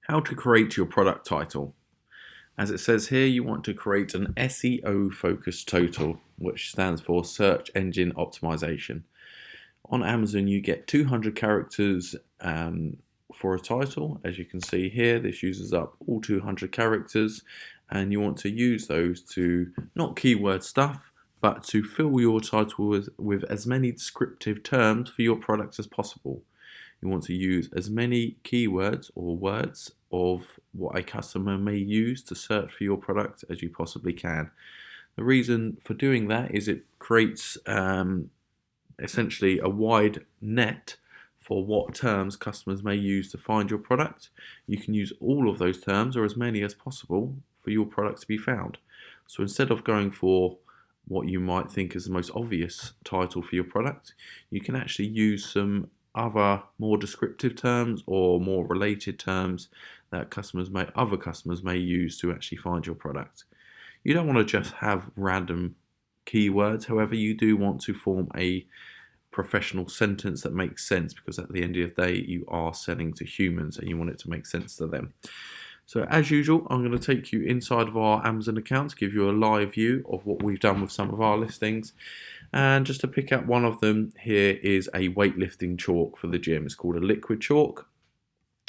How to create your product title. As it says here, you want to create an SEO focused title, which stands for Search Engine Optimization. On Amazon, you get 200 characters for a title. As you can see here, this uses up all 200 characters, and you want to use those to not keyword stuff, but to fill your title with as many descriptive terms for your products as possible. You want to use as many keywords or words of what a customer may use to search for your product as you possibly can. The reason for doing that is it creates essentially a wide net for what terms customers may use to find your product. You can use all of those terms or as many as possible for your product to be found. So instead of going for what you might think is the most obvious title for your product, you can actually use some other more descriptive terms or more related terms that other customers may use to actually find your product. You don't want to just have random keywords, however, you do want to form a professional sentence that makes sense, because at the end of the day you are selling to humans and you want it to make sense to them. So as usual, I'm going to take you inside of our Amazon account to give you a live view of what we've done with some of our listings. And just to pick out one of them, here is a weightlifting chalk for the gym. It's called a liquid chalk.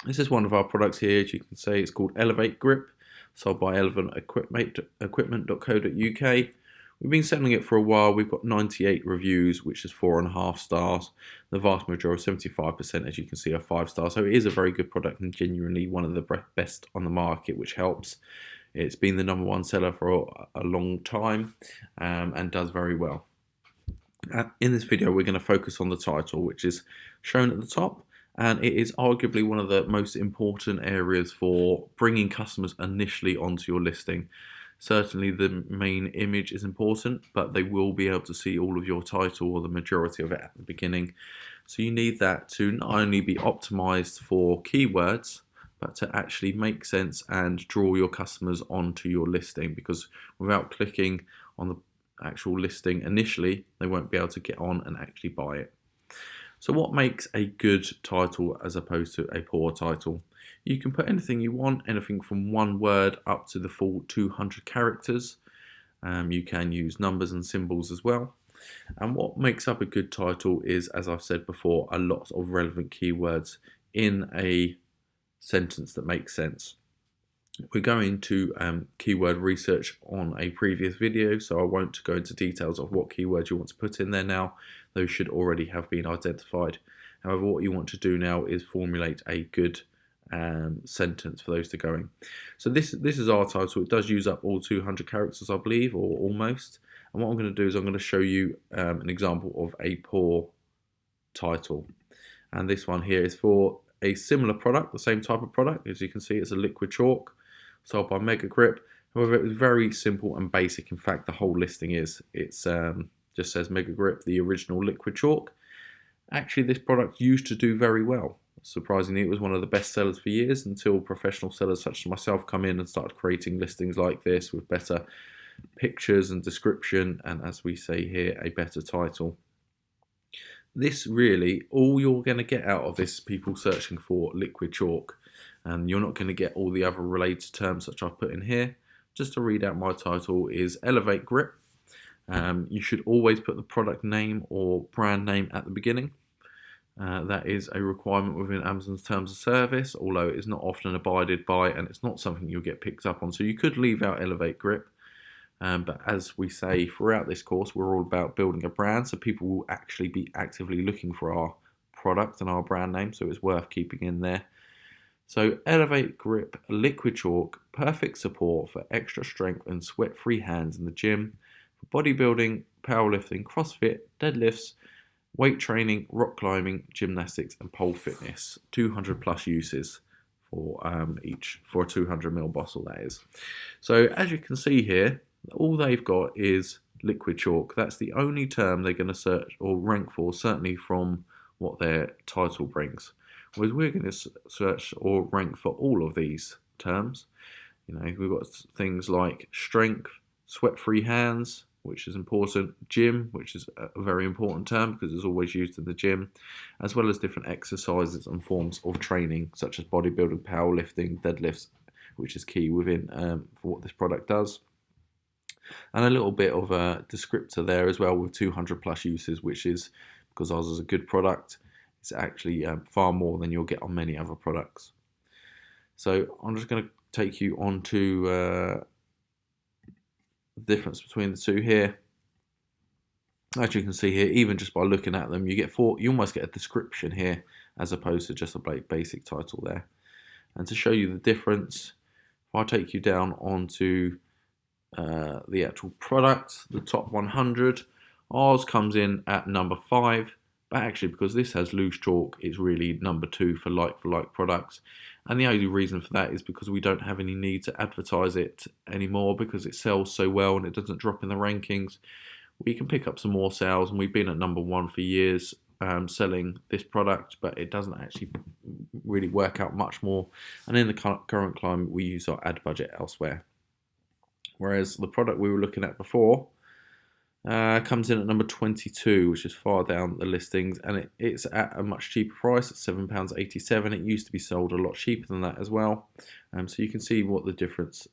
This is one of our products here. As you can see, it's called Elevate Grip, sold by equipment.co.uk. We've been selling it for a while. We've got 98 reviews, which is 4.5 stars. The vast majority, 75%, as you can see, are 5 stars. So it is a very good product and genuinely one of the best on the market, which helps. It's been the #1 seller for a long time and does very well. In this video, we're going to focus on the title, which is shown at the top. And it is arguably one of the most important areas for bringing customers initially onto your listing. Certainly the main image is important, but they will be able to see all of your title or the majority of it at the beginning. So you need that to not only be optimized for keywords, but to actually make sense and draw your customers onto your listing, because without clicking on the actual listing initially, they won't be able to get on and actually buy it. So what makes a good title as opposed to a poor title? You can put anything you want, anything from one word up to the full 200 characters. You can use numbers and symbols as well. And what makes up a good title is, as I've said before, a lot of relevant keywords in a sentence that makes sense. We're going to keyword research on a previous video, so I won't go into details of what keywords you want to put in there now. Those should already have been identified. However, what you want to do now is formulate a good sentence for those to go in. So this is our title. It does use up all 200 characters, I believe, or almost. And what I'm going to do is I'm going to show you an example of a poor title. And this one here is for a similar product, the same type of product. As you can see, it's a liquid chalk sold by Mega Grip. However, it was very simple and basic. In fact, the whole listing is. It's just says Mega Grip, the original liquid chalk. Actually, this product used to do very well. Surprisingly, it was one of the best sellers for years until professional sellers such as myself come in and started creating listings like this with better pictures and description, and as we say here, a better title. This really, all you're going to get out of this, people searching for liquid chalk, and you're not going to get all the other related terms that I've put in here. Just to read out my title is Elevate Grip. You should always put the product name or brand name at the beginning. That is a requirement within Amazon's terms of service, although it is not often abided by and it's not something you'll get picked up on. So you could leave out Elevate Grip. But as we say throughout this course, we're all about building a brand, so people will actually be actively looking for our product and our brand name, so it's worth keeping in there. So Elevate Grip Liquid Chalk, perfect support for extra strength and sweat-free hands in the gym, for bodybuilding, powerlifting, CrossFit, deadlifts, weight training, rock climbing, gymnastics and pole fitness. 200 plus uses for each, for a 200ml bottle, that is. So as you can see here, all they've got is liquid chalk. That's the only term they're going to search or rank for, certainly from what their title brings. Whereas we're going to search or rank for all of these terms. You know, we've got things like strength, sweat-free hands, which is important, gym, which is a very important term because it's always used in the gym, as well as different exercises and forms of training, such as bodybuilding, powerlifting, deadlifts, which is key within for what this product does. And a little bit of a descriptor there as well with 200 plus uses, which is, because ours is a good product, it's actually far more than you'll get on many other products. So I'm just going to take you on to the difference between the two here. As you can see here, even just by looking at them, you almost get a description here as opposed to just a basic title there. And to show you the difference, if I take you down onto the actual product, the top 100, ours comes in at number 5, but actually because this has loose chalk, it's really number 2 for like products. And the only reason for that is because we don't have any need to advertise it anymore because it sells so well and it doesn't drop in the rankings. We can pick up some more sales, and we've been at number 1 for years selling this product, but it doesn't actually really work out much more. And in the current climate, we use our ad budget elsewhere. Whereas the product we were looking at before comes in at number 22, which is far down the listings, and it's at a much cheaper price at £7.87. It used to be sold a lot cheaper than that as well. So you can see what the difference,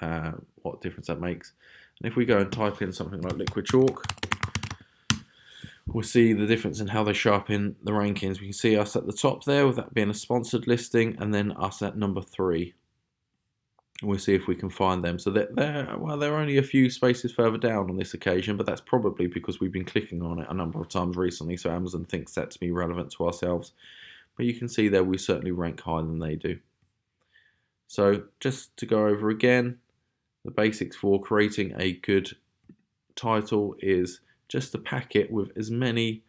that makes. And if we go and type in something like liquid chalk, we'll see the difference in how they show up in the rankings. We can see us at the top there, with that being a sponsored listing, and then us at number 3. We'll see if we can find them. So they're only a few spaces further down on this occasion, but that's probably because we've been clicking on it a number of times recently, so Amazon thinks that to be relevant to ourselves. But you can see there we certainly rank higher than they do. So just to go over again, the basics for creating a good title is just to pack it with as many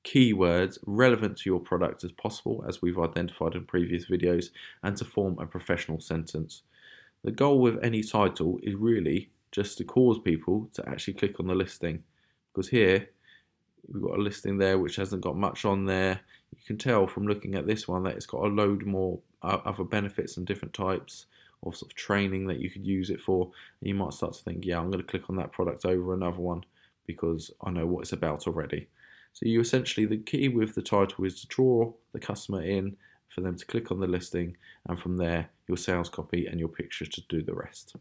keywords relevant to your product as possible, as we've identified in previous videos, and to form a professional sentence. The goal with any title is really just to cause people to actually click on the listing, because here we've got a listing there which hasn't got much on there. You can tell from looking at this one that it's got a load more other benefits and different types of sort of training that you could use it for, and you might start to think, yeah, I'm going to click on that product over another one because I know what it's about already. So you essentially, the key with the title is to draw the customer in for them to click on the listing, and from there your sales copy and your pictures to do the rest.